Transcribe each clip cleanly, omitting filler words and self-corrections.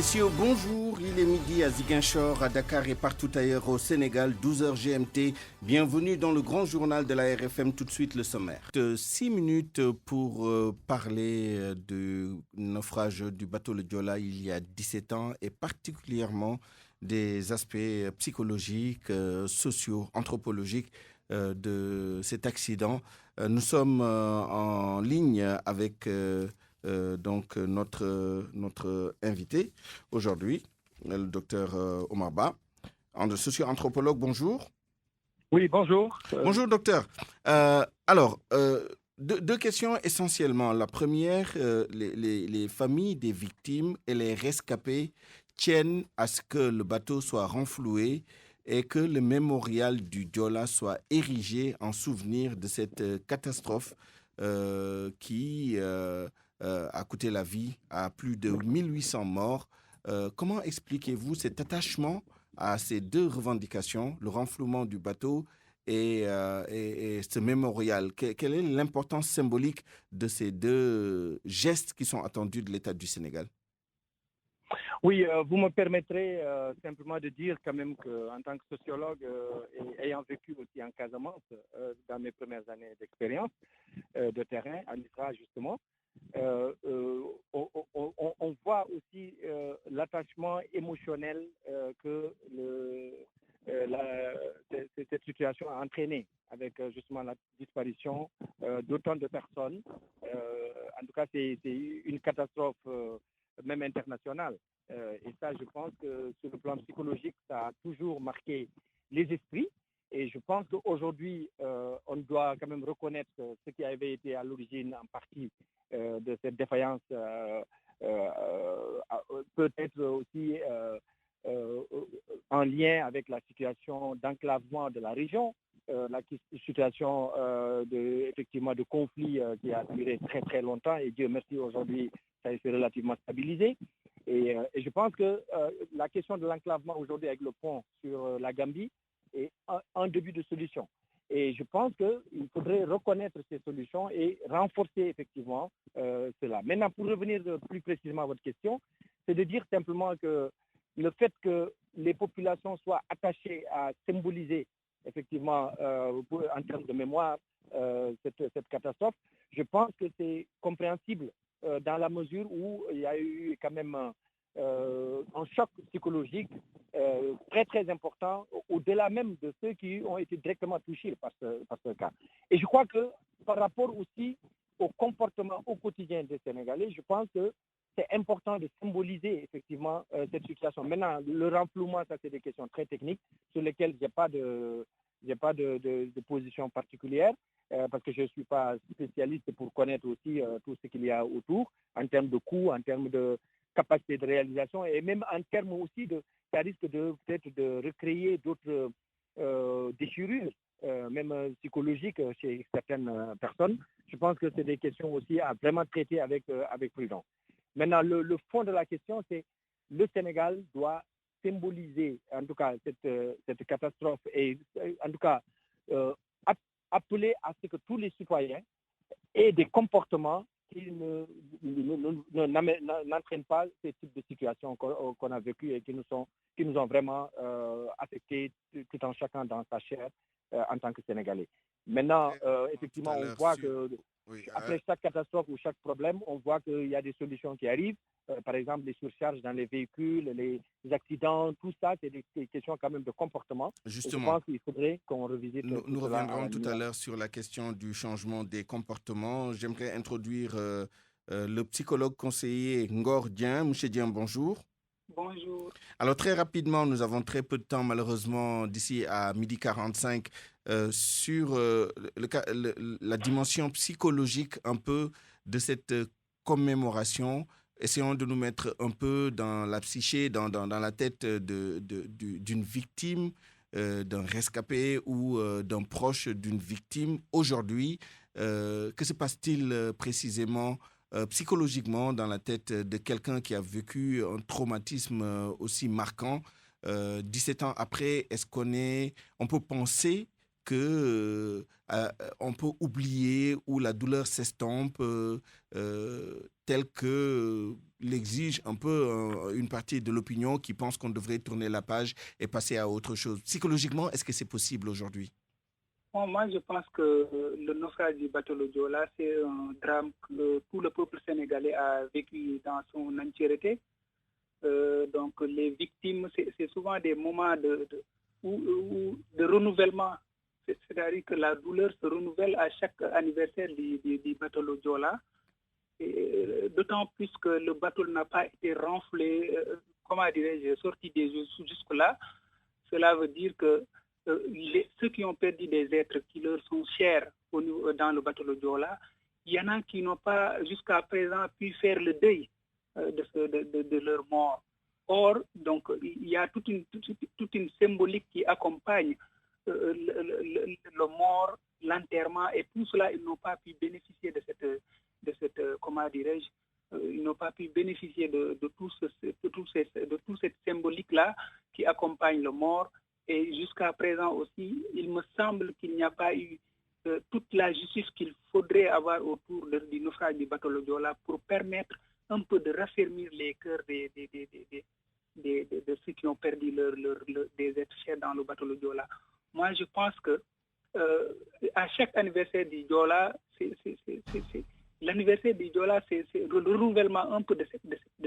Messieurs, bonjour. Il est midi à Ziguinchor, à Dakar et partout ailleurs au Sénégal, 12h GMT. Bienvenue dans le grand journal de la RFM. Tout de suite, le sommaire. 6 minutes pour parler du naufrage du bateau Le Joola il y a 17 ans et particulièrement des aspects psychologiques, sociaux, anthropologiques de cet accident. Nous sommes en ligne avec... donc notre invité aujourd'hui, le docteur Omar Ba, socio-anthropologue. Bonjour. Oui, bonjour. Bonjour, docteur. Deux questions essentiellement. La première, les familles des victimes et les rescapés tiennent à ce que le bateau soit renfloué et que le mémorial du Joola soit érigé en souvenir de cette catastrophe qui a coûté la vie à plus de 1800 morts. Comment expliquez-vous cet attachement à ces deux revendications, le renflouement du bateau et ce mémorial? Quelle est l'importance symbolique de ces deux gestes qui sont attendus de l'État du Sénégal? Oui, vous me permettrez simplement de dire quand même qu'en tant que sociologue et ayant vécu aussi en Casamance dans mes premières années d'expérience de terrain, à l'ISRA justement, on voit aussi l'attachement émotionnel que cette situation a entraîné avec justement la disparition d'autant de personnes. En tout cas, c'est une catastrophe même internationale. Et ça, je pense que sur le plan psychologique, ça a toujours marqué les esprits. Et je pense qu'aujourd'hui, on doit quand même reconnaître ce qui avait été à l'origine en partie de cette défaillance, peut-être aussi en lien avec la situation d'enclavement de la région, la situation effectivement de conflit qui a duré très très longtemps. Et Dieu merci, aujourd'hui, ça s'est relativement stabilisé. Et je pense que la question de l'enclavement aujourd'hui avec le pont sur la Gambie est un début de solution. Et je pense qu'il faudrait reconnaître ces solutions et renforcer effectivement cela. Maintenant, pour revenir plus précisément à votre question, c'est de dire simplement que le fait que les populations soient attachées à symboliser effectivement en termes de mémoire cette catastrophe, je pense que c'est compréhensible dans la mesure où il y a eu quand même un choc psychologique très très important au-delà même de ceux qui ont été directement touchés par ce cas. Et je crois que par rapport aussi au comportement au quotidien des Sénégalais, je pense que c'est important de symboliser effectivement cette situation. Maintenant, le renflouement, ça c'est des questions très techniques sur lesquelles il n'y a pas de position particulière parce que je ne suis pas spécialiste pour connaître aussi tout ce qu'il y a autour en termes de coûts, en termes de capacité de réalisation et même en termes aussi ça risque peut-être de recréer d'autres déchirures, même psychologiques chez certaines personnes. Je pense que c'est des questions aussi à vraiment traiter avec prudence. Maintenant, le fond de la question, c'est le Sénégal doit symboliser, en tout cas, cette catastrophe et, en tout cas, appeler à ce que tous les citoyens aient des comportements qui n'entraînent pas ces types de situations qu'on a vécues et qui nous ont vraiment affectés tout en chacun dans sa chair en tant que Sénégalais. Maintenant, effectivement, on voit que après chaque catastrophe ou chaque problème, on voit qu'il y a des solutions qui arrivent. Par exemple, les surcharges dans les véhicules, les accidents, tout ça, c'est des questions quand même de comportement. Justement, je pense qu'il faudrait qu'on revisite. Nous reviendrons tout à l'heure sur la question du changement des comportements. J'aimerais introduire le psychologue conseiller Ngor Dien. Monsieur Dien, bonjour. Bonjour. Alors très rapidement, nous avons très peu de temps malheureusement d'ici à 12h45 sur la dimension psychologique un peu de cette commémoration. Essayons de nous mettre un peu dans la psyché, dans la tête d'une victime, d'un rescapé ou d'un proche d'une victime. Aujourd'hui, que se passe-t-il précisément psychologiquement dans la tête de quelqu'un qui a vécu un traumatisme aussi marquant 17 ans après? Est-ce on peut penser que on peut oublier ou la douleur s'estompe tel que l'exige un peu une partie de l'opinion qui pense qu'on devrait tourner la page et passer à autre chose. Psychologiquement, est-ce que c'est possible aujourd'hui? Bon, moi, je pense que le naufrage du bateau Le Joola, c'est un drame que tout le peuple sénégalais a vécu dans son entièreté. Donc, les victimes, c'est souvent des moments de renouvellement. C'est-à-dire que la douleur se renouvelle à chaque anniversaire du bateau Le Joola. D'autant plus que le bateau n'a pas été renflé, comment dirais-je, sorti des eaux jusque-là. Cela veut dire que ceux qui ont perdu des êtres qui leur sont chers dans le bateau Le Joola, il y en a qui n'ont pas jusqu'à présent pu faire le deuil de leur mort. Or, donc, il y a toute une symbolique qui accompagne le mort, l'enterrement, et tout cela, ils n'ont pas pu bénéficier de cette comment dirais-je, ils n'ont pas pu bénéficier de toute cette symbolique-là qui accompagne le mort. Et jusqu'à présent aussi, il me semble qu'il n'y a pas eu toute la justice qu'il faudrait avoir autour du naufrage du bateau Le Joola pour permettre un peu de raffermir les cœurs de ceux qui ont perdu des êtres chers dans le bateau Le Joola. Moi, je pense que à chaque anniversaire du Joola, l'anniversaire du Joola, c'est le renouvellement un peu de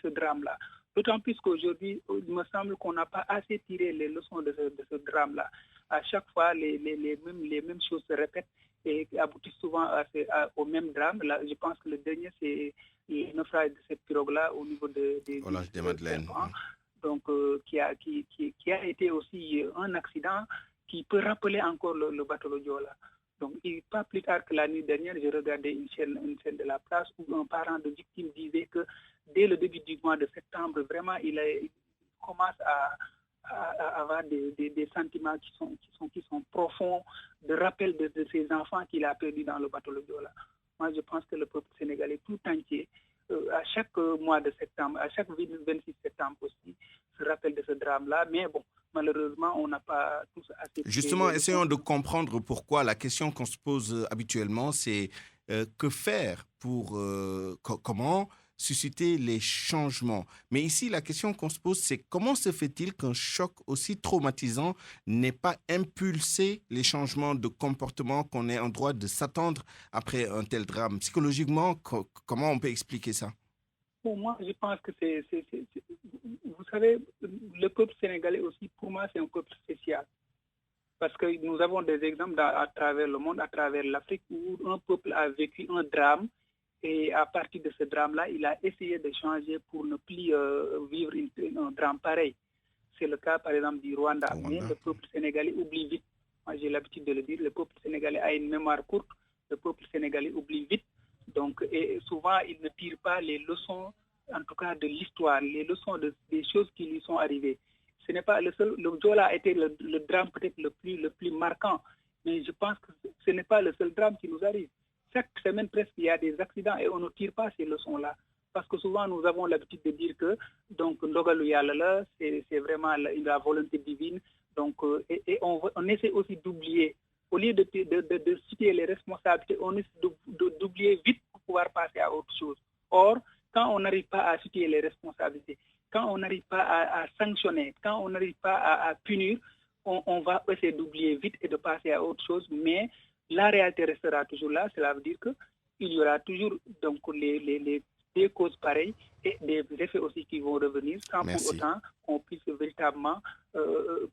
ce drame-là. D'autant plus qu'aujourd'hui, il me semble qu'on n'a pas assez tiré les leçons de ce drame-là. À chaque fois, les mêmes choses se répètent et aboutissent souvent au même drame. Là, je pense que le dernier, c'est le naufrage de cette pirogue-là au niveau au large des Madeleines. Donc, qui a été aussi un accident qui peut rappeler encore le bateau Le Joola. Donc, pas plus tard que la nuit dernière, j'ai regardé une chaîne de la place où un parent de victime disait que dès le début du mois de septembre, vraiment, il commence à avoir des sentiments qui sont profonds, de rappel de ses enfants qu'il a perdus dans le bateau Le Joola. Moi, je pense que le peuple sénégalais tout entier, à chaque mois de septembre, à chaque 26 septembre aussi, se rappelle de ce drame-là. Mais bon, malheureusement, on n'a pas tous assez... Justement, essayons de comprendre pourquoi. La question qu'on se pose habituellement, c'est que faire pour... comment susciter les changements. Mais ici, la question qu'on se pose, c'est comment se fait-il qu'un choc aussi traumatisant n'ait pas impulsé les changements de comportement qu'on est en droit de s'attendre après un tel drame? Psychologiquement, comment on peut expliquer ça? Pour moi, je pense que vous savez, le peuple sénégalais aussi, pour moi, c'est un peuple spécial. Parce que nous avons des exemples à travers le monde, à travers l'Afrique, où un peuple a vécu un drame. Et à partir de ce drame-là, il a essayé de changer pour ne plus vivre un drame pareil. C'est le cas, par exemple, du Rwanda. Mais le peuple sénégalais oublie vite. Moi, j'ai l'habitude de le dire. Le peuple sénégalais a une mémoire courte. Le peuple sénégalais oublie vite. Donc, et souvent, il ne tire pas les leçons, en tout cas de l'histoire, les leçons des choses qui lui sont arrivées. Ce n'est pas le seul. Le Joola a été le drame peut-être le plus marquant. Mais je pense que ce n'est pas le seul drame qui nous arrive. Chaque semaine, presque, il y a des accidents et on ne tire pas ces leçons-là. Parce que souvent, nous avons l'habitude de dire que donc, Ndogalu Yalla, c'est vraiment la volonté divine. Donc, et on essaie aussi d'oublier. Au lieu de citer les responsabilités, on essaie d'oublier vite pour pouvoir passer à autre chose. Or, quand on n'arrive pas à citer les responsabilités, quand on n'arrive pas à sanctionner, quand on n'arrive pas à punir, on va essayer d'oublier vite et de passer à autre chose. Mais la réalité restera toujours là. Cela veut dire qu'il y aura toujours donc, des causes pareilles et des effets aussi qui vont revenir sans pour autant qu'on puisse véritablement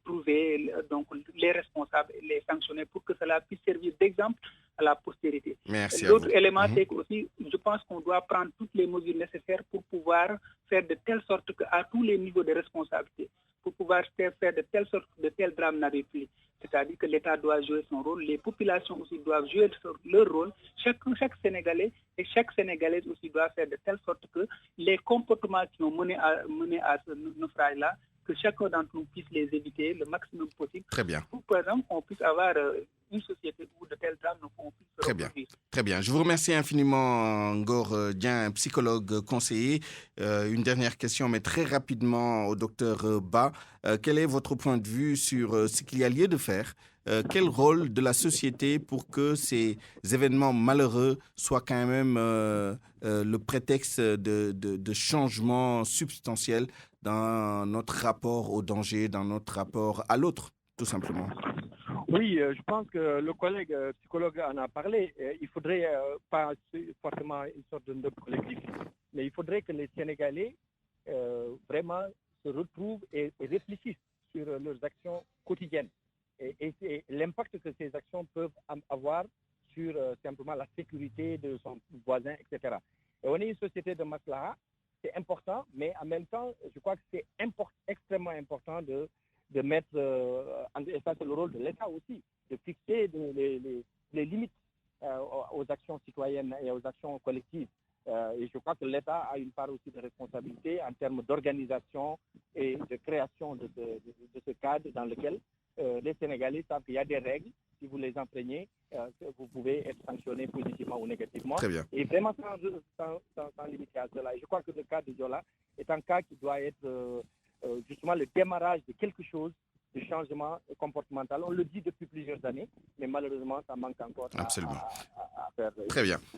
prouver donc, les responsables et les sanctionner pour que cela puisse servir d'exemple à la postérité. L'autre élément, c'est qu'aussi, je pense qu'on doit prendre toutes les mesures nécessaires pour pouvoir faire de telle sorte qu'à tous les niveaux de responsabilité, pour pouvoir faire de telle sorte que de tels drames n'arrivent plus. C'est-à-dire que l'État doit jouer son rôle, les populations aussi doivent jouer leur rôle, chaque Sénégalais et chaque Sénégalaise aussi doit faire de telle sorte que les comportements qui ont mené à ce naufrage-là, que chacun d'entre nous puisse les éviter le maximum possible. Très bien. Pour, par exemple, qu'on puisse avoir une société où de tels drames ne pourront plus se reproduire. Très bien. Je vous remercie infiniment, Ngor Dieng, psychologue conseiller. Une dernière question, mais très rapidement au docteur Ba. Quel est votre point de vue sur ce qu'il y a lieu de faire quel rôle de la société pour que ces événements malheureux soient quand même le prétexte de changements substantiels dans notre rapport au danger, dans notre rapport à l'autre, tout simplement? Oui, je pense que le collègue psychologue en a parlé. Il faudrait pas forcément une sorte de collectif, mais il faudrait que les Sénégalais vraiment se retrouvent et réfléchissent sur leurs actions quotidiennes et l'impact que ces actions peuvent avoir sur simplement la sécurité de son voisin, etc. Et on est une société de maslaha, c'est important, mais en même temps, je crois que c'est extrêmement important de mettre, et ça c'est le rôle de l'État aussi, de fixer les limites aux actions citoyennes et aux actions collectives. Et je crois que l'État a une part aussi de responsabilité en termes d'organisation et de création de ce cadre dans lequel les Sénégalais savent qu'il y a des règles. Si vous les enfreignez, vous pouvez être sanctionné positivement ou négativement. Très bien. Et vraiment sans limiter à cela. Et je crois que le cas de Diola est un cas qui doit être justement le démarrage de quelque chose de changement comportemental. On le dit depuis plusieurs années, mais malheureusement, ça manque encore à faire. Très bien.